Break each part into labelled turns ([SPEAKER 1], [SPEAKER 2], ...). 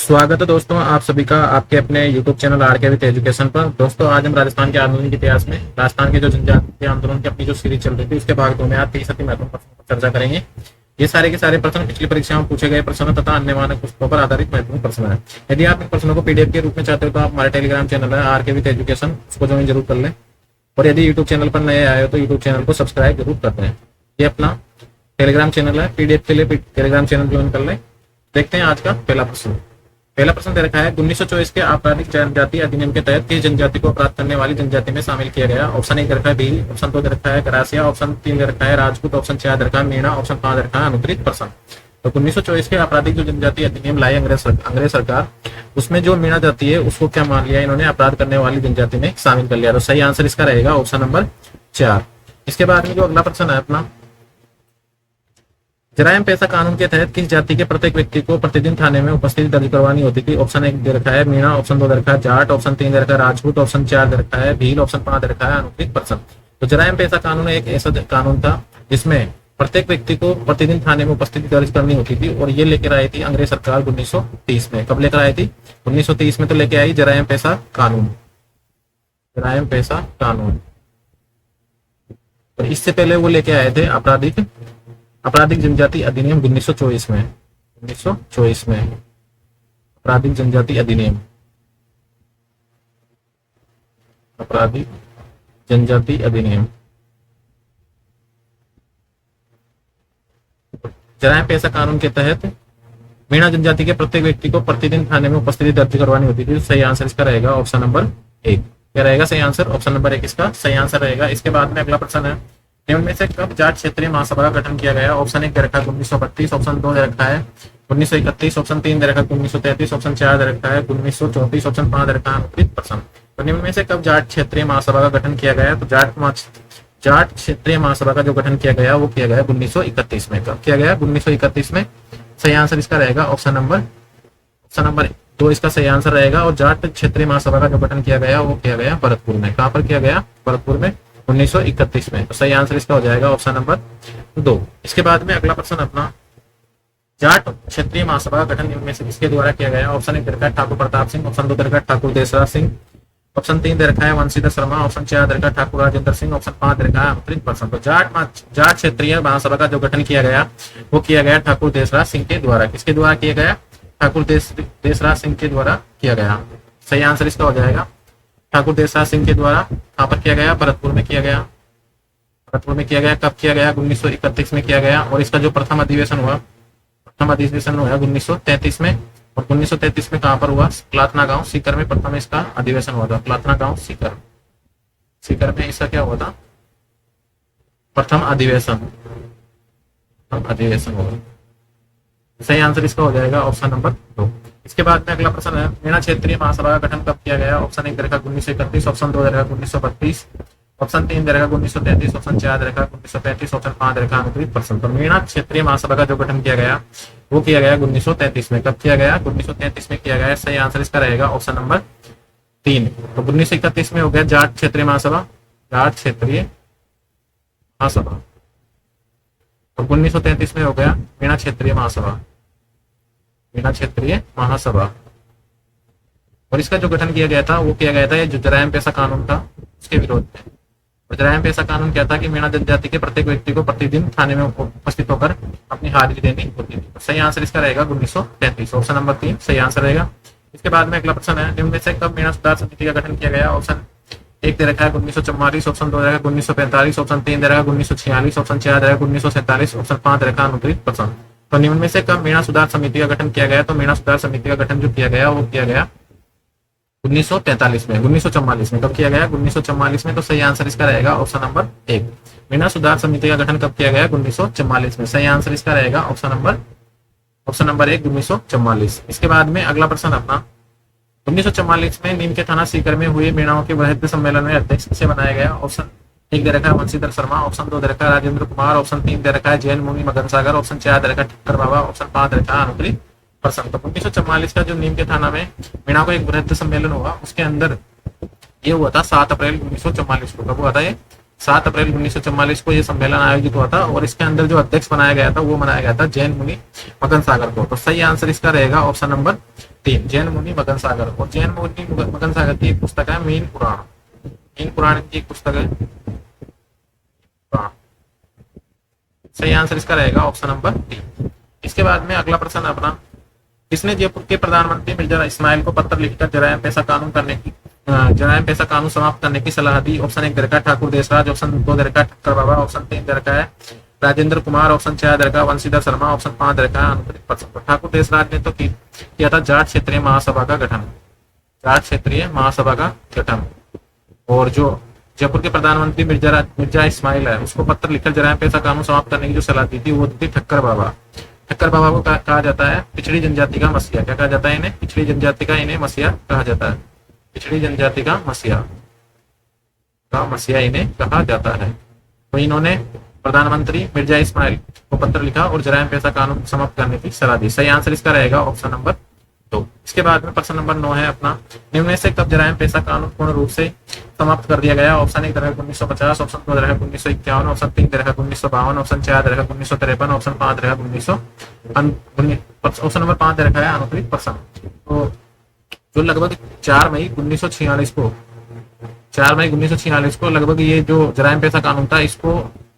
[SPEAKER 1] स्वागत है दोस्तों आप सभी का आपके अपने YouTube channel RK with education पर। दोस्तों आज हम राजस्थान के आंदोलन के इतिहास में राजस्थान के जो जनजातीय आंदोलन की अपनी जो सीरीज चल रही थी उसके भाग 2 में आज 30 अति महत्वपूर्ण प्रश्नों पर चर्चा करेंगे। ये सारे के सारे प्रश्न पिछली परीक्षाओं में पूछे गए प्रश्न तथा अन्य मानक पुस्तकों पर आधारित महत्वपूर्ण प्रश्न है। यदि आप इन प्रश्नों को पीडीएफ के रूप में चाहते हो तो आप हमारे टेलीग्राम चैनल है आरके विद एजुकेशन, उसको ज्वाइन जरूर कर लें। और यदि यूट्यूब चैनल पर नए आए हो तो यूट्यूब चैनल को सब्सक्राइब जरूर कर दें। ये अपना टेलीग्राम चैनल है, पीडीएफ के लिए टेलीग्राम चैनल ज्वाइन कर लें। देखते हैं आज का पहला प्रश्न। पहला प्रश्न दे रखा है 1924 के आपराधिक जनजाति अधिनियम के तहत किस जनजाति को अपराध करने वाली जनजाति में शामिल किया गया। ऑप्शन 1 दे रखा है भील, ऑप्शन 2 दे रखा है गरासिया, ऑप्शन 3 दे रखा है राजपूत, ऑप्शन 4 दे रखा है मीणा, ऑप्शन 5 दे रखा है अनुत्तरित प्रश्न। तो 1924 के आपराधिक जो जनजाति अधिनियम लाई अंग्रेज सरकार, उसमें जो मीणा जाति है उसको क्या मान लिया इन्होंने, अपराध करने वाली जनजाति में शामिल कर लिया। तो सही आंसर इसका रहेगा ऑप्शन नंबर 4। इसके बाद में जो अगला प्रश्न है अपना, जरायम पेशा कानून के तहत किस जाति के प्रत्येक व्यक्ति को प्रतिदिन थाने में उपस्थिति दर्ज करवानी होती थी। ऑप्शन 1 दे रखा है मीणा, ऑप्शन 2 दे रखा है जाट, ऑप्शन 3 दे रखा है राजपूत, ऑप्शन 4 दे रखा है भील, ऑप्शन 5 दे रखा है अनुत्तरित प्रश्न। तो जरायम पेशा कानून एक ऐसा कानून था जिसमें प्रत्येक व्यक्ति को प्रतिदिन थाने में उपस्थिति दर्ज करनी होती थी और ये लेकर आई थी अंग्रेज सरकार 1930 में। कब लेकर आई थी? 1930 में तो लेके आई जरायम पेशा कानून। जरायम पेशा कानून। तो इससे पहले वो लेके आए थे आपराधिक जनजाति अधिनियम 1924 में। 1924 में आपराधिक जनजाति अधिनियम, आपराधिक जनजाति अधिनियम। जरायम पेशा कानून के तहत मीणा जनजाति के प्रत्येक व्यक्ति को प्रतिदिन थाने में उपस्थिति दर्ज करवानी होती थी। सही आंसर इसका रहेगा ऑप्शन नंबर 1। क्या रहेगा सही आंसर? ऑप्शन नंबर 1 इसका सही आंसर रहेगा। इसके बाद में अगला प्रश्न है, निम्न में से कब जाट क्षेत्रीय महासभा का गठन किया गया। ऑप्शन 1 दे रखा है 1932, ऑप्शन 2 दे रखा है 1931, ऑप्शन 3 दे रखा है 1933, ऑप्शन 4 दे रखा है 1934, ऑप्शन 5 दे रखा है अनुत्तरित प्रश्न। तो निम्न में से कब जाट क्षेत्रीय महासभा का गठन किया गया। तो जाट क्षेत्रीय महासभा का जो गठन किया गया वो किया गया 1931 में। कब किया गया? 1931 में। सही आंसर इसका रहेगा ऑप्शन नंबर 2 इसका सही आंसर रहेगा। और जाट क्षेत्रीय महासभा का जो गठन किया गया वो किया गया भरतपुर में। कहां पर किया गया? भरतपुर में 1931 में। तो सही आंसर इसका हो जाएगा ऑप्शन नंबर 2। इसके बाद में अगला प्रश्न अपना, जाट क्षेत्रीय महासभा का गठन इनमें से किसके द्वारा किया गया। ऑप्शन 1 दे रखा है ठाकुर प्रताप सिंह, ऑप्शन 2 दे रखा है ठाकुर देसराज सिंह, ऑप्शन 3 दे रखा है वंशीधर शर्मा, ऑप्शन 4 दे रखा है ठाकुर राजेंद्र सिंह, ऑप्शन 5 दे रखा है अनुत्तरित प्रश्न। तो जाट क्षेत्रीय महासभा का जो गठन किया गया वो किया गया ठाकुर देसराज सिंह के द्वारा। किसके द्वारा किया गया? ठाकुर देसराज सिंह के द्वारा किया गया। सही आंसर इसका हो जाएगा ठाकुर देसराज सिंह के द्वारा। कहां पर किया गया? भरतपुर में किया गया। भरतपुर में किया गया। कब किया गया? 1931 में किया गया। और इसका जो प्रथम अधिवेशन हुआ 1933 में। और 1933 में कहां पर हुआ? प्लातना गांव सीकर में प्रथम इसका अधिवेशन हुआ था। प्लातना गांव सीकर में इसका क्या हुआ था? प्रथम अधिवेशन हुआ। सही आंसर इसका हो जाएगा ऑप्शन नंबर 2। इसके बाद में अगला प्रश्न है, मीणा क्षेत्रीय महासभा का गठन कब किया गया। ऑप्शन 1 दे रखा 1931, ऑप्शन 2 दे रखा 1932, ऑप्शन 3 दे रखा 1933, ऑप्शन 4 दे रखा 1935, ऑप्शन 5 दे रखा अनुत्तरित प्रश्न। तो मीणा क्षेत्रीय महासभा का जो गठन किया गया वो किया गया 1933 में। कब किया गया? 1933 में किया गया। सही आंसर इसका रहेगा ऑप्शन नंबर 3। तो 1931 में हो गया जाट क्षेत्रीय महासभा, जाट क्षेत्रीय महासभा। तो 1933 में हो गया मीणा क्षेत्रीय महासभा, मीणा क्षेत्रीय महासभा। और इसका जो गठन किया गया था वो किया गया था ये जो जरायम पेशा कानून था उसके विरोध में। और जरायम पेशा कानून क्या था कि मीणा जनजाति के प्रत्येक व्यक्ति को प्रतिदिन थाने में उपस्थित होकर अपनी हाजिरी देनी होती थी। तो सही आंसर इसका रहेगा 1933, ऑप्शन नंबर 3 सही आंसर रहेगा। इसके बाद में अगला प्रश्न है, निम्न में से कब मीणा सुधार समिति का गठन किया गया। ऑप्शन 1 दे रखा है 1944, ऑप्शन 2 दे रखा है 1945, ऑप्शन 3 दे रखा है 1946, ऑप्शन 4 दे रखा है 1947, ऑप्शन 5 दे रखा है अनुत्तरित प्रश्न। तो निम्न में से कब मीणा सुधार समिति का गठन किया गया। तो मीणा सुधार समिति का गठन जो किया गया वो किया गया 1943 में, 1944 में। कब किया गया? 1944 में। तो सही आंसर इसका रहेगा ऑप्शन नंबर 1। मीणा सुधार समिति का गठन कब किया गया? 1944 में। सही आंसर इसका रहेगा ऑप्शन नंबर 1 1944। इसके बाद में अगला प्रश्न अपना, 1944 में नीम के थाना सीकर में हुए मीणाओं के वृहद सम्मेलन में अध्यक्ष किसे बनाया गया। ऑप्शन 1 दे रखा है वंशीधर शर्मा, ऑप्शन 2 दे रखा है राजेंद्र कुमार, ऑप्शन 3 दे रखा है जैन मुनि मगन सागर, ऑप्शन 4 दे रखा है ठक्कर बाबा, ऑप्शन 5 दे रखा है अनुत्तरित प्रश्न। तो 1944 का जो नीम के थाना में मीणा को एक वृहद सम्मेलन हुआ उसके अंदर ये हुआ था 7 अप्रैल 1944 को। कब हुआ था ये? 7 अप्रैल 1944 को ये सम्मेलन आयोजित हुआ था। और इसके अंदर जो अध्यक्ष बनाया गया था वो बनाया गया था जैन मुनि मगन सागर को। तो सही आंसर इसका रहेगा ऑप्शन नंबर 3 जैन मुनि मगन सागर। और जैन मुनि मगन सागर की एक पुस्तक है मीन पुराण। मीन पुराण की एक पुस्तक है पुराण। सही आंसर इसका रहेगा ऑप्शन नंबर डी। इसके बाद में अगला प्रश्न अपना, किसने जयपुर के प्रधानमंत्री मिर्जा इस्माइल को पत्र लिखकर जरायम पैसा कानून करने की जरायम पैसा कानून समाप्त करने की सलाह दी? ऑप्शन 1 दरका ठाकुर देशराज, ऑप्शन 2 दरका ठक्कर बाबा, ऑप्शन 3 दरका है राजेंद्र कुमार, ऑप्शन 4 दरका वंशीधर शर्मा, ऑप्शन 5 दरका अनुप्रित प्रसन्न। ठाकुर देशराज ने तो किया था जाट क्षेत्रीय महासभा का गठन, जाट क्षेत्रीय महासभा का गठन। और जो जयपुर के प्रधानमंत्री मिर्जा इस्माइल है, उसको पत्र लिखकर जरायम पैसा कानून समाप्त करने की जो सलाह दी थी वो थी ठक्कर बाबा। ठक्कर बाबा को कहा जाता है पिछड़ी जनजाति का मसीहा। क्या कहा जाता है इन्हें? पिछड़ी जनजाति का इन्हें मसीहा कहा जाता है। पिछड़ी जनजाति का मसीहा इन्हें कहा जाता है। तो इन्होंने प्रधानमंत्री मिर्जा इस्माइल को पत्र लिखा और जरायम पैसा कानून समाप्त करने की सलाह दी। सही आंसर इसका रहेगा ऑप्शन नंबर 2। इसके बाद में प्रश्न नंबर 9 है अपना, निम्न में से कब जरायम पैसा कानून पूर्ण रूप से समाप्त कर दिया गया? ऑप्शन 1 दरअसल 1950, ऑप्शन 2 दरअसल 1951, ऑप्शन 3 दरअसल 1952, ऑप्शन 4 दरअसल 1953, ऑप्शन 5 दरअसल 1900, ऑप्शन नंबर 5 दरअसल है अनुप्रित प्रसन्न। तो जो लगभग 4 मई 1946 को लगभग ये जो जरायम पैसा कानून था, इसको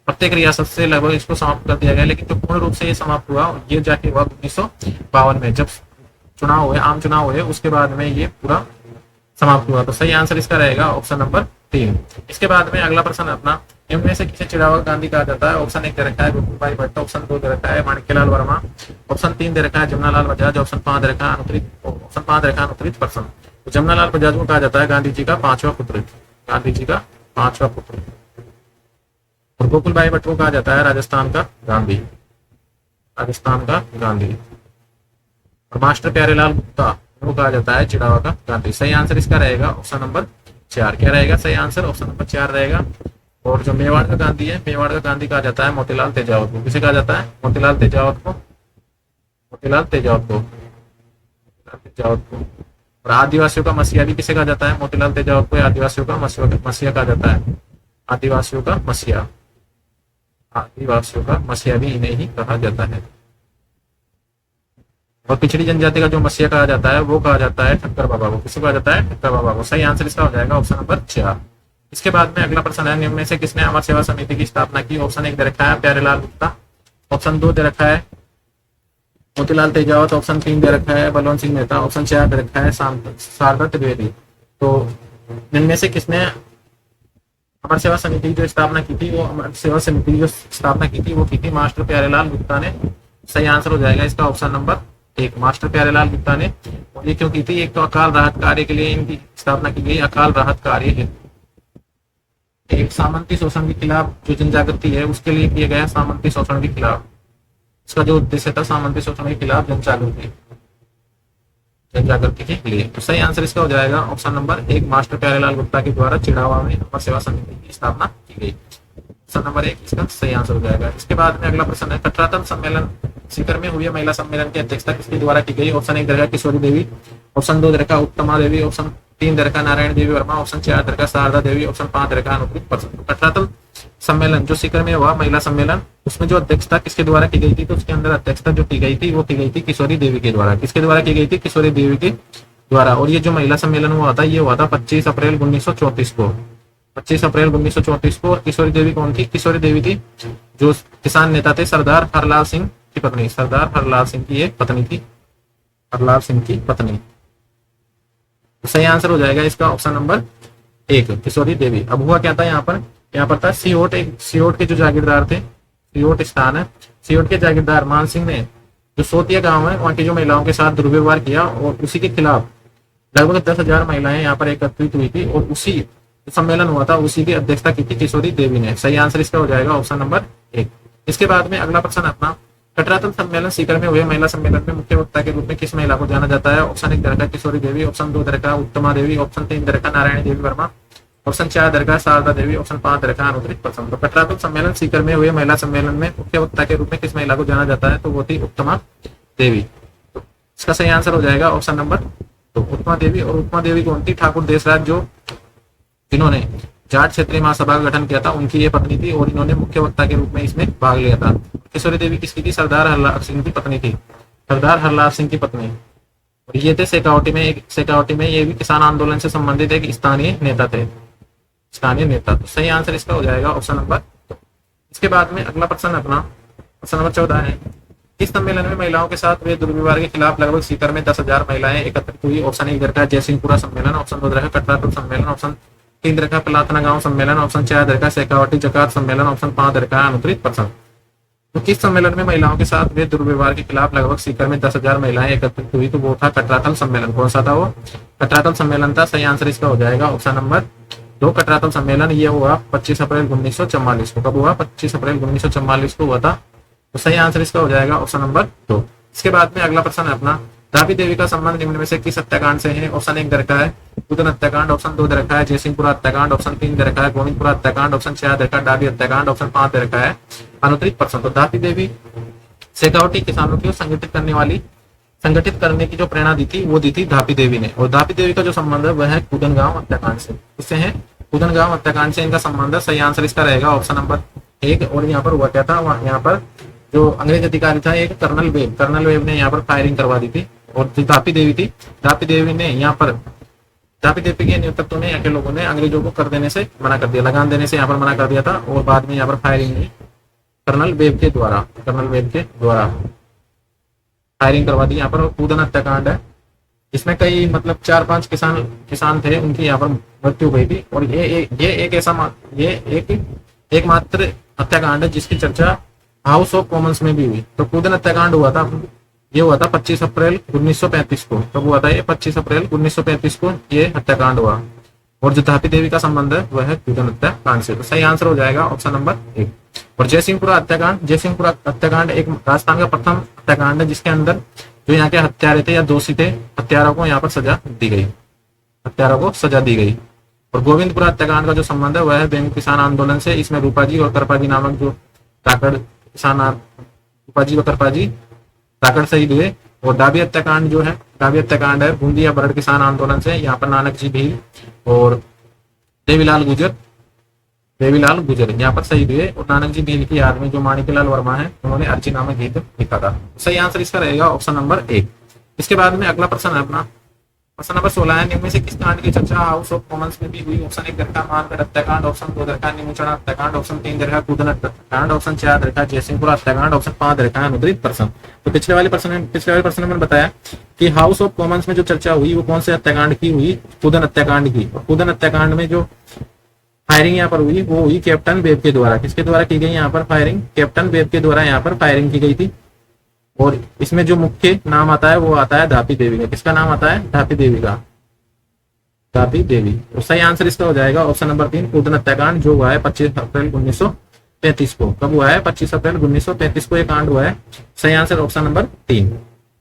[SPEAKER 1] प्रत्येक रियासत से लगभग इसको समाप्त कर दिया गया। लेकिन जो पूर्ण रूप से ये समाप्त हुआ ये जाके हुआ 1952 में, जब चुनाव हुए, आम चुनाव हुए, उसके बाद में ये पूरा समाप्त हुआ। तो सही आंसर इसका रहेगा ऑप्शन नंबर 3। इसके बाद में अगला प्रश्न अपना, इनमें से किसे चिड़ावा गांधी कहा जाता है? ऑप्शन 1 दे रखा है गोकुल भाई भट्ट, ऑप्शन 2 दे रखा है माणिक्यलाल वर्मा, ऑप्शन 3 दे रखा है जमनालाल बजाज, ऑप्शन 5 दे रखा है अनुत्तरित प्रसन्न। तो जमनालाल बजाज को कहा जाता है गांधी जी का 5वां पुत्र, गांधी जी का 5वां पुत्र। और गोकुल भाई भट्ट को कहा जाता है राजस्थान का गांधी, राजस्थान का गांधी। और मास्टर प्यारेलाल गुप्ता वो कहा जाता है चिड़ावा का गांधी। सही आंसर इसका रहेगा ऑप्शन नंबर 4। क्या रहेगा सही आंसर? ऑप्शन नंबर 4 रहेगा। और जो मेवाड़ का गांधी है, मेवाड़ का गांधी कहा जाता है मोतीलाल तेजावत को। किसे कहा जाता है? मोतीलाल तेजावत को, मोतीलाल तेजावत को, तेजावत को। और आदिवासियों का मसीहा भी किसे कहा जाता है? मोतीलाल तेजावत को आदिवासियों का मसीहा कहा जाता है। आदिवासियों का मसीहा, आदिवासियों का मसीहा भी इन्हें ही कहा जाता है। और पिछड़ी जनजाति का जो मसीहा कहा जाता है वो कहा जाता है ठक्कर बाबा को। किसे कहा जाता है? ठक्कर बाबा को। सही आंसर इसका हो जाएगा ऑप्शन नंबर 4। इसके बाद में अगला प्रश्न है, निम्न में से किसने अमर सेवा समिति की स्थापना की? ऑप्शन 1 दे रखा है प्यारेलाल गुप्ता, ऑप्शन 2 दे रखा है मोतीलाल तेजावत, ऑप्शन 3 दे रखा है बलवंत सिंह मेहता, ऑप्शन 4 दे रखा है शारदा त्रिवेदी। तो इनमें से किसने अमर सेवा समिति की जो स्थापना की थी, वो अमर सेवा समिति की जो स्थापना की थी वो की थी मास्टर प्यारेलाल गुप्ता ने। सही आंसर हो जाएगा इसका option number 1, master Pyarelal Gupta ने। और ये क्यों की थी? एक तो अकाल राहत कार्य के लिए इनकी स्थापना की गई, अकाल राहत कार्य है। एक सामंती शोषण के खिलाफ जो जनजागृति है उसके लिए किया गया, सामंती शोषण के खिलाफ। इसका जो उद्देश्य था सामंती शोषण के खिलाफ जनजागृति के लिए। तो सही आंसर इसका हो जाएगा option number 1, master Pyarelal Gupta के द्वारा चिड़ावा में अमर सेवा समिति की स्थापना की गई। ऑप्शन नंबर 1 इसका सही आंसर हो जाएगा। इसके बाद में अगला प्रश्न है, 18वां सम्मेलन सीकर में हुए महिला सम्मेलन की अध्यक्षता किसके द्वारा की गई? ऑप्शन 1 दरगाह किशोरी देवी, ऑप्शन 2 दरगाह उत्तमा देवी, ऑप्शन 3 दरगाह नारायण देवी वर्मा, ऑप्शन 4 दरगाह शारदा देवी, ऑप्शन 5 दरगाह अनुप्रित प्रसन्न। 18वां सम्मेलन जो सीकर में हुआ महिला सम्मेलन, उसमें जो अध्यक्षता किसके द्वारा की गई थी? तो उसके अंदर अध्यक्षता जो की गई थी वो की गई थी किशोरी देवी के द्वारा। किसके द्वारा की गई थी? किशोरी देवी के द्वारा। और ये जो महिला सम्मेलन हुआ था ये हुआ था 25 अप्रैल 1934 को, 25 अप्रैल 1934 को। और किशोरी देवी कौन थी? किशोरी देवी थी जो किसान नेता थे सरदार हरलाल सिंह की पत्नी, सरदार हरलाल सिंह की एक पत्नी थी, हरलाल सिंह की पत्नी। तो सही आंसर हो जाएगा इसका ऑप्शन नंबर 1, किशोरी देवी। अब हुआ क्या था यहाँ पर था सियोट, एक सियोट के जो जागीरदार थे, सियोट स्थान है, सियोट के जागीरदार मान सिंह ने जो सोतिया गांव है वहां की जो महिलाओं के साथ दुर्व्यवहार किया और उसी के खिलाफ लगभग 10,000 महिलाएं यहाँ पर एकत्रित हुई थी। और उसी सम्मेलन हुआ था उसी की अध्यक्षता की थी किशोरी देवी ने। सही आंसर इसका हो जाएगा ऑप्शन नंबर 1। इसके बाद में अगला प्रश्न अपना, 18वां सम्मेलन सीकर में हुए महिला सम्मेलन में मुख्य वक्ता के रूप में किस महिला को जाना जाता है? ऑप्शन 1 दरगाह किशोरी देवी, ऑप्शन 2 दरगाह उत्तमा देवी, ऑप्शन 3 दरगाह नारायण देवी वर्मा, ऑप्शन 4 दरगाह शारदा देवी, ऑप्शन 5 दरगाह अनुत्तरित प्रसन्न। तो 18वां सम्मेलन सीकर में हुए महिला सम्मेलन में मुख्य वक्ता के रूप में किस महिला को जाना जाता है? तो वो थी उत्तमा देवी। तो इसका सही आंसर हो जाएगा ऑप्शन नंबर 2, उत्तमा देवी। और उत्तमा देवी कौन थी? ठाकुर देशराज जो जिन्होंने जाट क्षेत्रीय महासभा का गठन किया था उनकी ये पत्नी थी और इन्होंने मुख्य वक्ता के रूप में इसमें भाग लिया था। किशोरी देवी किसकी थी? सरदार हरलाल सिंह की पत्नी थी, सरदार हरलाल सिंह की पत्नी। और ये थे शेखावटी में ये भी किसान आंदोलन से संबंधित एक स्थानीय नेता थे, स्थानीय नेता। तो सही आंसर इसका हो जाएगा ऑप्शन नंबर 2। इसके बाद में अगला प्रश्न अपना प्रश्न नंबर 14 है, इस सम्मेलन में महिलाओं के साथ हुए दुर्व्यवहार के खिलाफ लगभग सीकर में 10,000 महिलाएं एकत्रित हुई। ऑप्शन 1 इधर का जयसिंहपुरा सम्मेलन, ऑप्शन 2 इधर का कटरातुल सम्मेलन, ऑप्शन 3 इधर का पलातना गांव सम्मेलन, ऑप्शन 4 इधर का शेखावटी जकात सम्मेलन, ऑप्शन 5 इधर का अनुत्तरित प्रश्न। तो किस सम्मेलन में महिलाओं के साथ हुए दुर्व्यवहार के खिलाफ लगभग सीकर में 10,000 महिलाएं एकत्रित हुई? तो वो था कटरातल सम्मेलन। कौन सा था वो? कटरातल सम्मेलन था। सही आंसर इसका हो जाएगा ऑप्शन नंबर 2 कटरातल सम्मेलन। ये हुआ 25 अप्रैल 1944 को। कब हुआ? 25 अप्रैल 1944 को हुआ था। तो सही आंसर इसका हो जाएगा ऑप्शन नंबर 2। इसके बाद में अगला प्रश्न है अपना, धापी देवी का संबंध निम्न में से किस हत्याकांड से है? ऑप्शन 1 दे रखा है कुदन हत्याकांड, ऑप्शन 2 दे रखा है जयसिंहपुरा हत्याकांड, ऑप्शन 3 दे रखा है गोविंदपुरा हत्याकांड, ऑप्शन 4 दे रखा है डाबी हत्याकांड, ऑप्शन 5 दे रखा है अनुत्तरित प्रश्न। तो धापी देवी शेखावटी किसानों की संगठित करने की जो प्रेरणा दी थी वो दी थी धापी देवी ने। और धापी देवी का जो संबंध है वह है कुदन गांव हत्याकांड से। इससे है कुदन गांव हत्याकांड से इनका संबंध है। सही आंसर इसका रहेगा ऑप्शन नंबर 1। और यहाँ पर हुआ क्या था, यहाँ पर जो अंग्रेज अधिकारी था एक कर्नल वेब ने यहाँ पर फायरिंग करवा दी थी। और जो धापी देवी ने यहाँ पर धापी देवी के नेतृत्व में यहाँ के लोगों ने अंग्रेजों को कर देने से मना कर दिया, लगान देने से यहाँ पर मना कर दिया था। और बाद में यहाँ पर फायरिंग हुई कर्नल वेब के द्वारा फायरिंग करवा दी। यहाँ पर कूदन हत्याकांड है, इसमें कई मतलब 4-5 किसान थे, उनकी यहाँ पर मृत्यु हुई थी। और ये एकमात्र हत्याकांड है जिसकी चर्चा हाउस ऑफ कॉमन्स में भी हुई। तो कूदन हत्याकांड हुआ था, ये हुआ था 25 अप्रैल 1935 को। कब हुआ था ये? 25 अप्रैल 1935 को ये हत्याकांड हुआ। और जो धापी देवी का संबंध है वह है कूदन हत्याकांड से। तो सही आंसर हो जाएगा ऑप्शन नंबर 1। और जयसिंहपुरा हत्याकांड एक राजस्थान का प्रथम हत्याकांड है जिसके अंदर जो यहाँ के हत्यारे थे या दोषी थे, हत्यारों को यहाँ पर सजा दी गई। और गोविंदपुरा हत्याकांड का जो संबंध है वह है बेंगू किसान आंदोलन से। इसमें रूपाजी और करपाजी नामक जो रूपाजी व करपाजी ताकड़ शहीद हुए। और डाबी हत्याकांड है बूंदी या बरड़ किसान आंदोलन से। यहाँ पर नानक जी भील और देवीलाल गुजर यहाँ पर शहीद हुए। और नानक जी भील की याद में जो माणिकलाल वर्मा है उन्होंने अर्जी नामक गीत लिखा था। सही आंसर इसका रहेगा ऑप्शन नंबर 1। इसके बाद में अगला प्रश्न है अपना प्रश्न नंबर 16 है, निम्न में से किस कांड की चर्चा हाउस ऑफ कॉमन्स में भी हुई? ऑप्शन 1 दरका मानगढ़ हत्याकांड, ऑप्शन 2 दरका निमुचना हत्याकांड, ऑप्शन 3 दरका कूदन हत्याकांड, ऑप्शन 4 दरका जयसिंहपुरा हत्याकांड, ऑप्शन 5 दरका अनुत्तरित प्रश्न। तो पिछले वाले प्रश्न में मैंने बताया कि हाउस ऑफ कॉमन्स में जो चर्चा हुई वो कौन से हत्याकांड की हुई? कूदन हत्याकांड की। और कूदन हत्याकांड में जो फायरिंग यहाँ पर हुई वो हुई कैप्टन वेब के द्वारा। किसके द्वारा की गई यहाँ पर फायरिंग? कैप्टन वेब के द्वारा यहाँ पर फायरिंग की गई थी। और इसमें जो मुख्य नाम आता है वो आता है धापी देवी का। किसका नाम आता है? धापी देवी। तो सही आंसर इसका हो जाएगा ऑप्शन नंबर 3 कूदन हत्याकांड, जो हुआ है 25 अप्रैल 1935 को। कब हुआ है? 25 अप्रैल 1935 को ये कांड हुआ है। सही आंसर ऑप्शन नंबर 3।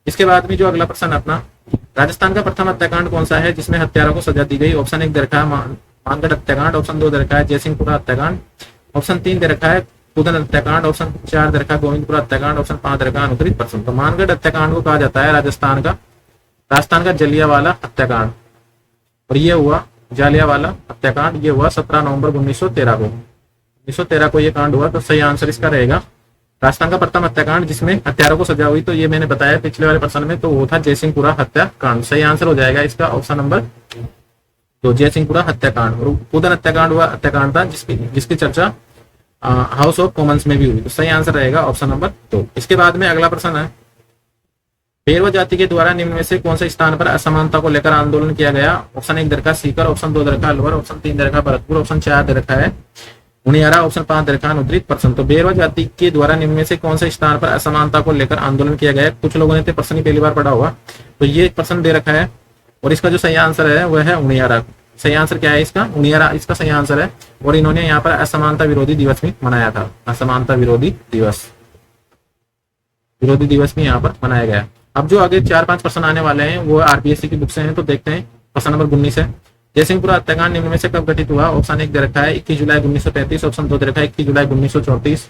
[SPEAKER 1] इसके बाद में जो अगला प्रश्न अपना, राजस्थान का प्रथम हत्याकांड कौन सा है जिसमें हत्यारों को सजा दी गई? ऑप्शन 1 दे रखा है मानगढ़ हत्याकांड, ऑप्शन 2 दे रखा है जयसिंहपुरा हत्याकांड, ऑप्शन 3 दे रखा है कूदन हत्याकांड, ऑप्शन 4 दे रखा है गोविंदपुरा हत्याकांड, ऑप्शन 5 दे रखा है अनुत्तरित प्रश्न। तो मानगढ़ हत्याकांड को कहा जाता है राजस्थान का जलियांवाला हत्याकांड। और ये हुआ जालियांवाला हत्याकांड, ये हुआ 17 नवंबर 1913 को ये कांड हुआ। तो सही आंसर इसका रहेगा राजस्थान का प्रथम हत्याकांड जिसमें हत्यारों को सजा हुई। तो ये मैंने बताया पिछले वाले प्रश्न में, तो वो था जयसिंहपुरा हत्याकांड। सही आंसर हो जाएगा इसका ऑप्शन नंबर 2 जयसिंहपुरा हत्याकांड। और कूदन हत्याकांड था जिसकी चर्चा हाउस ऑफ कॉमन्स में भी हुई। तो सही आंसर रहेगा ऑप्शन नंबर 2। इसके बाद में अगला प्रश्न है, पेरवा जाति के द्वारा निम्न में से कौन से स्थान पर असमानता को लेकर आंदोलन किया गया? ऑप्शन 1 दे रखा सीकर, ऑप्शन 2 दे रखा अलवर, ऑप्शन 3 दे रखा भरतपुर, ऑप्शन 4 दे रखा है उनियारा, ऑप्शन 5 दे रखा अनुत्तरित प्रश्न। तो बेरवा जाति के द्वारा निम्न में से कौन से स्थान पर असमानता को लेकर आंदोलन किया गया? कुछ लोगों ने प्रश्न ही पहली बार पढ़ा होगा। तो ये प्रश्न दे रखा है और इसका जो सही आंसर है वह है उनियारा। सही आंसर क्या है इसका? उनियारा इसका सही आंसर है। और इन्होंने यहाँ पर असमानता विरोधी दिवस भी मनाया था। असमानता विरोधी दिवस भी यहाँ पर मनाया गया। अब जो आगे 4-5 प्रश्न आने वाले हैं वो आरपीएससी की बुक से हैं। तो देखते हैं प्रश्न नंबर 19 है, जयसिंहपुरा हत्याकांड निम्न में से कब घटित हुआ? ऑप्शन 1 दे रखा है 21 जुलाई 1935, ऑप्शन 2 दे रखा है 21 जुलाई 1934,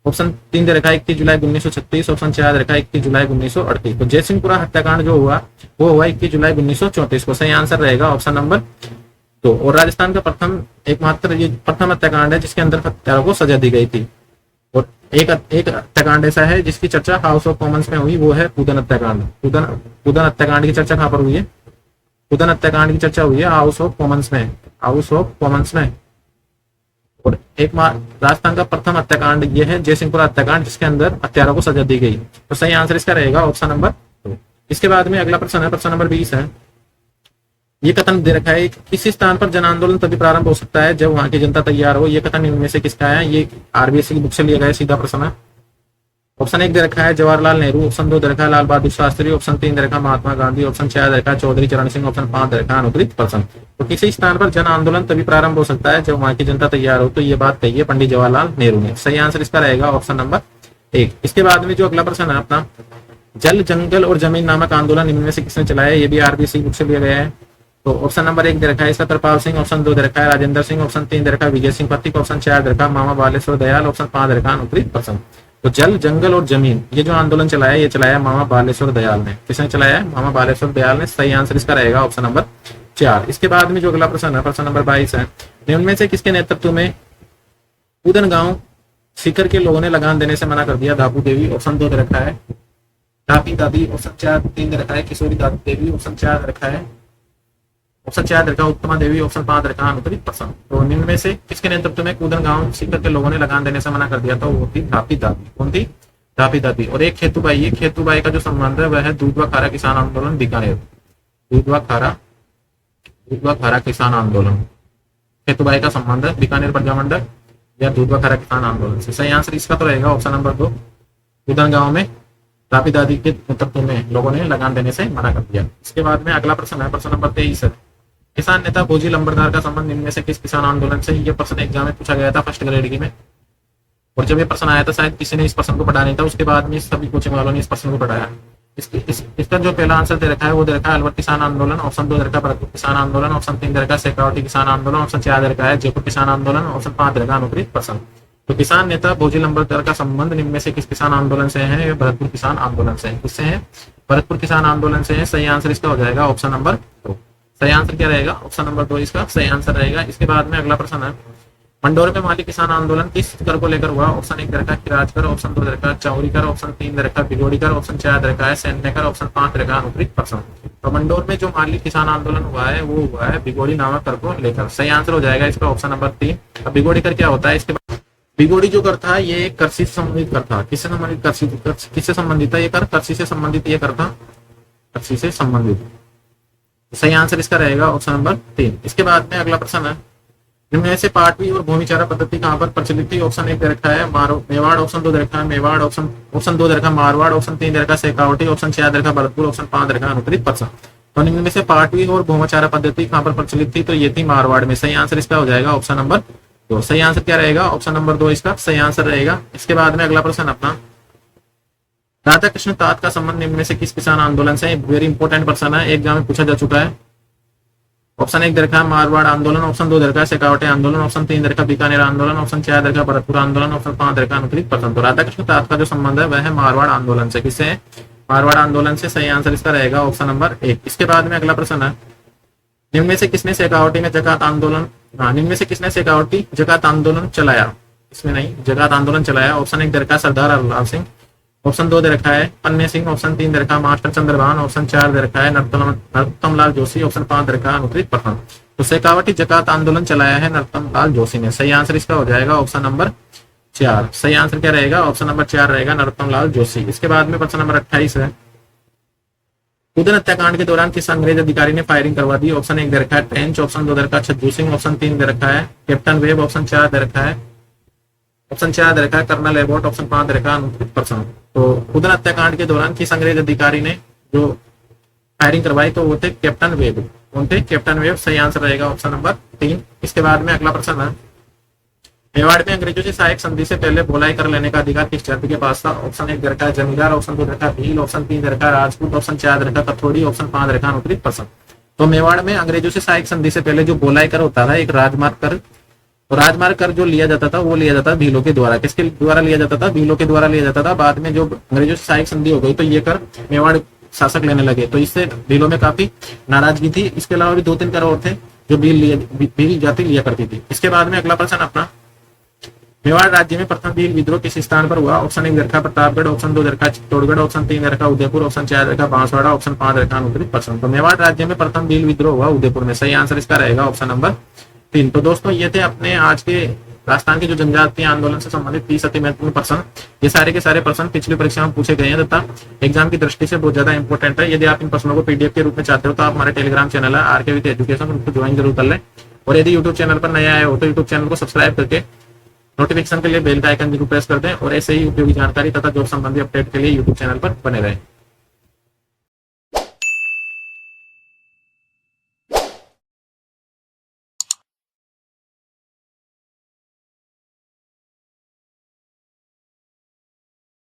[SPEAKER 1] ऑप्शन 3 दे रखा है 21 जुलाई 1936, ऑप्शन 4 दे रखा है 21 जुलाई 1938। तो जयसिंहपुरा हत्याकांड जो हुआ वो हुआ 21 जुलाई 1934 को। सही आंसर रहेगा ऑप्शन नंबर 2। और राजस्थान का प्रथम हत्याकांड है जिसके अंदर हत्यारों को सजा दी गई थी। और एक एक हत्याकांड ऐसा है जिसकी चर्चा हाउस ऑफ कॉमन्स में हुई, वो है पूदन हत्याकांड। पूदन हत्याकांड की चर्चा कहाँ पर हुई है? पूदन हत्याकांड की चर्चा हुई है हाउस ऑफ कॉमन्स में, हाउस ऑफ कॉमन्स में। और एक राजस्थान का प्रथम हत्याकांड ये है जयसिंहपुर हत्याकांड, जिसके अंदर हत्यारों को सजा दी गई। तो सही आंसर इसका रहेगा ऑप्शन नंबर 2। इसके बाद में अगला प्रश्न है, प्रश्न नंबर 20 है। ये कथन दे रखा है, किसी स्थान पर जन आंदोलन तभी प्रारंभ हो सकता है जब वहां की जनता तैयार हो। ये कथन इनमें से किसका है? ये आरबीएससी की बुक से लिया गया सीधा प्रश्न है। ऑप्शन 1 दे रखा है जवाहरलाल नेहरू, ऑप्शन 2 दे रखा है लाल बहादुर शास्त्री, ऑप्शन 3 दे रखा है महात्मा गांधी, ऑप्शन 4 दे रखा है चौधरी चरण सिंह, ऑप्शन 5 दे रखा है अनुग्रहित प्रसन्न। तो किसी स्थान पर जन आंदोलन तभी प्रारंभ हो सकता है जब वहां की जनता तैयार हो, तो ये बात कही है पंडित जवाहरलाल नेहरू ने। सही आंसर इसका रहेगा ऑप्शन नंबर 1। इसके बाद में जो अगला प्रश्न है अपना, जल जंगल और जमीन नामक आंदोलन इनमें से किसने चलाया? ये भी आरबीएससी बुक से लिया गया है। तो ऑप्शन नंबर 1 दे रखा है इसका कृपाल सिंह, ऑप्शन 2 दे रखा है राजेंद्र सिंह, ऑप्शन 3 दे रखा है विजय सिंह पथिक, ऑप्शन 4 दे रखा है मामा बालेश्वर दयाल, ऑप्शन 5 दे रखा है अनुग्रहित प्रसन्न। तो जल जंगल और जमीन ये जो आंदोलन चलाया, ये चलाया मामा बालेश्वर दयाल ने। किसने चलाया है? मामा बालेश्वर दयाल ने। सही आंसर इसका रहेगा ऑप्शन नंबर 4। इसके बाद में जो अगला प्रश्न है, प्रश्न नंबर 22 है। निम्न में से किसके नेतृत्व में पूदन गांव सीकर के लोगों ने लगान देने से मना कर दिया? धापू देवी, ऑप्शन 2 दे रखा है धापी दादी, ऑप्शन 3 दे रखा है किशोरी दादी देवी, ऑप्शन 4 दे रखा है उत्तमा देवी, ऑप्शन 5 दे रखा है अनुग्रहित प्रसन्न। तो निम्न में से किसके नेतृत्व में कूदन गांव सीकर के लोगों ने लगान देने से मना कर दिया? तो वो थी धापी दादी। कौन थी? धापी दादी। और एक खेतूबाई है, खेतूबाई का जो संबंध है वह है दूधवा खारा किसान आंदोलन बीकानेर। दूधवा खारा किसान आंदोलन, खेतूबाई का संबंध है बीकानेर प्रजामंडल या दूधवा खारा किसान आंदोलन से। सही आंसर इसका तो रहेगा ऑप्शन नंबर 2। कूदन गांव में धापी दादी के नेतृत्व में लोगों ने लगान देने से मना कर दिया। इसके बाद में अगला प्रश्न है, प्रश्न नंबर 23 है। किसान नेता भोजी लंबरदार का संबंध इनमें से किस किसान आंदोलन से? यह प्रश्न एग्जाम में पूछा गया था फर्स्ट ग्रेड की में, और जब ये प्रश्न आया था शायद किसी ने इस प्रश्न को पढ़ा नहीं था, उसके बाद में सभी कोचिंग वालों ने इस प्रश्न को पढ़ाया। इसका जो पहला आंसर दे रखा है वो दे रखा है अलवर किसान आंदोलन, ऑप्शन 2 दे रखा है भरतपुर किसान आंदोलन, ऑप्शन 3 दे रखा है शेखावटी किसान आंदोलन, ऑप्शन 4 दे रखा है जयपुर किसान आंदोलन, ऑप्शन 5 दे रखा है अनुग्रहित प्रसन्न। तो किसान नेता भोजी लंबरदार का संबंध निम्न में से किस किसान आंदोलन से है? ये भरतपुर किसान आंदोलन से है। किससे है? भरतपुर किसान आंदोलन से है। सही आंसर इसका हो जाएगा ऑप्शन नंबर 2। सही आंसर क्या रहेगा? ऑप्शन नंबर 2 इसका सही आंसर रहेगा। इसके बाद में अगला प्रश्न है, मंडोर में माली किसान आंदोलन किस कर को लेकर हुआ? ऑप्शन 1 दे रखा है किराज कर, ऑप्शन 2 दे रखा है चौरी कर, ऑप्शन 3 दे रखा है बिगोड़ी कर, ऑप्शन 4 दे रखा है सैन्य कर, ऑप्शन 5 दे रखा है अनुग्रहित प्रसन्न। तो मंडोर में जो माली किसान आंदोलन हुआ है वो हुआ है बिगोड़ी नामक कर को लेकर। सही आंसर हो जाएगा इसका ऑप्शन नंबर 3। अब बिगोड़ी कर क्या होता है? इसके बाद बिगोड़ी जो कर था ये कृषि से संबंधित कर था। किससे संबंधित? किससे संबंधित था ये कर? कृषि से संबंधित ये कर था, कृषि से संबंधित। सही आंसर इसका रहेगा ऑप्शन नंबर 3। इसके बाद में अगला प्रश्न है, इनमें से पाटवी और भूमिचारा पद्धति कहाँ पर प्रचलित थी? ऑप्शन 1 दे रखा है मेवाड़, ऑप्शन 2 दे रखा है मेवाड़, ऑप्शन 2 दे रखा है मारवाड़, ऑप्शन 3 दे रखा है शेखावटी, ऑप्शन 4 दे रखा है भरतपुर, ऑप्शन 5 दे रखा है अनुग्रहित प्रसन्न। तो निम्न में से पाटवी और भूमिचारा पद्धति कहाँ पर प्रचलित थी? तो ये थी मारवाड़ में। सही आंसर इसका हो जाएगा ऑप्शन नंबर 2। सही आंसर क्या रहेगा? ऑप्शन नंबर 2 इसका सही आंसर रहेगा। इसके बाद में अगला प्रश्न अपना, राधा कृष्ण तात का संबंध निम्न में से किस किसान आंदोलन से? वेरी इंपॉर्टेंट प्रश्न है, एग्जाम में पूछा जा चुका है। ऑप्शन 1 दे रखा है मारवाड़ आंदोलन, ऑप्शन 2 दे रखा है शेखावटी आंदोलन, ऑप्शन 3 दे रखा है बीकानेर आंदोलन, ऑप्शन 4 दे रखा है भरतपुर आंदोलन, ऑप्शन 5 दे रखा है अनुग्रहित प्रसन्न। तो राधा कृष्ण तात का जो संबंध है वह है मारवाड़ आंदोलन से। किससे? मारवाड़ आंदोलन से। सही आंसर इसका रहेगा ऑप्शन नंबर 1। इसके बाद में अगला प्रश्न है, निम्न में से किसने शेखावटी में जकात आंदोलन निम्न में से किसने शेखावटी जकात आंदोलन चलाया? इसमें नहीं, जकात आंदोलन चलाया। ऑप्शन 1 दे रखा है सरदार लाल सिंह, ऑप्शन 2 दे रखा है पन्ने सिंह, ऑप्शन 3 दे रखा है मास्टर चंद्रभान, ऑप्शन 4 दे रखा है नरोत्तम लाल जोशी, ऑप्शन 5 दे रखा है अनुग्रहित प्रसन्न। तो शेखावटी जकात आंदोलन चलाया है नरोत्तम लाल जोशी ने। सही आंसर इसका हो जाएगा ऑप्शन नंबर 4। सही आंसर क्या रहेगा? ऑप्शन नंबर 4 रहेगा नरोत्तम लाल जोशी। इसके बाद में प्रश्न नंबर 28 है, कूदन हत्याकांड के दौरान किस अंग्रेज अधिकारी ने फायरिंग करवा दी? ऑप्शन 1 दे रखा है ट्रेंच, ऑप्शन 2 दे रखा है छज्जू सिंह, ऑप्शन 3 दे रखा है कैप्टन वेब, ऑप्शन 4 दे रखा है कर्नल एबॉट, ऑप्शन 5 दे रखा है अनुग्रहित प्रसन्न। तो कूदन हत्याकांड के दौरान किस अंग्रेज अधिकारी ने जो फायरिंग करवाई? तो वो थे कैप्टन वेब। कौन थे? Captain web. सही आंसर रहेगा ऑप्शन नंबर 3। इसके बाद में अगला प्रश्न है, मेवाड़ में अंग्रेजों से सहायक संधि से पहले बोलाई कर लेने का अधिकार किस जाति के पास था? ऑप्शन 1 दे रखा है जमींदार, ऑप्शन 2 दे रखा है भील, ऑप्शन 3 दे रखा है राजपूत, ऑप्शन 4 दे रखा है कथोड़ी, ऑप्शन 5 दे रखा है अनुग्रहित प्रसन्न। तो मेवाड़ में अंग्रेजों से सहायक संधि से पहले जो बोलाई कर होता था एक राजमार्ग कर, और राजमार्ग कर जो लिया जाता था वो लिया जाता था भीलों के द्वारा। किसके द्वारा लिया जाता था? भीलों के द्वारा लिया जाता था। बाद में जो अंग्रेजों से सहायक संधि हो गई तो ये कर मेवाड़ शासक लेने लगे, तो इससे भीलों में काफी नाराजगी थी। इसके अलावा भी 2-3 कर और थे जो भील जाति लिया करती थी। इसके बाद में अगला प्रश्न अपना, मेवाड़ राज्य में प्रथम भील विद्रोह किस स्थान पर हुआ? ऑप्शन 1 दरखा प्रतापगढ़, ऑप्शन 2 दरखा चित्तौड़गढ़, ऑप्शन 3 दरखा उदयपुर, ऑप्शन 4 दरखा बांसवाड़ा, ऑप्शन 5 दरखा अनुग्रह पसंद। तो मेवाड़ राज्य में प्रथम भील विद्रोह हुआ उदयपुर में। सही आंसर इसका रहेगा ऑप्शन नंबर 3। तो दोस्तों ये थे अपने आज के राजस्थान के जो जनजातीय आंदोलन से संबंधित 30 अति महत्वपूर्ण प्रश्न। ये सारे के सारे प्रश्न पिछली परीक्षा में पूछे गए हैं तथा एग्जाम की दृष्टि से बहुत ज्यादा इंपॉर्टेंट है। यदि आप इन प्रश्नों को पीडीएफ के रूप में चाहते हो तो आप हमारे टेलीग्राम चैनल है आरके विद एजुकेशन, उनको ज्वाइन जरूर कर लें। और यदि यूट्यूब चैनल पर नया आए हो तो यूट्यूब चैनल को सब्सक्राइब करके नोटिफिकेशन के लिए बेल का आइकन जरूर प्रेस कर दें और ऐसे ही उपयोगी जानकारी तथा जॉब संबंधी अपडेट के लिए यूट्यूब चैनल पर बने रहें।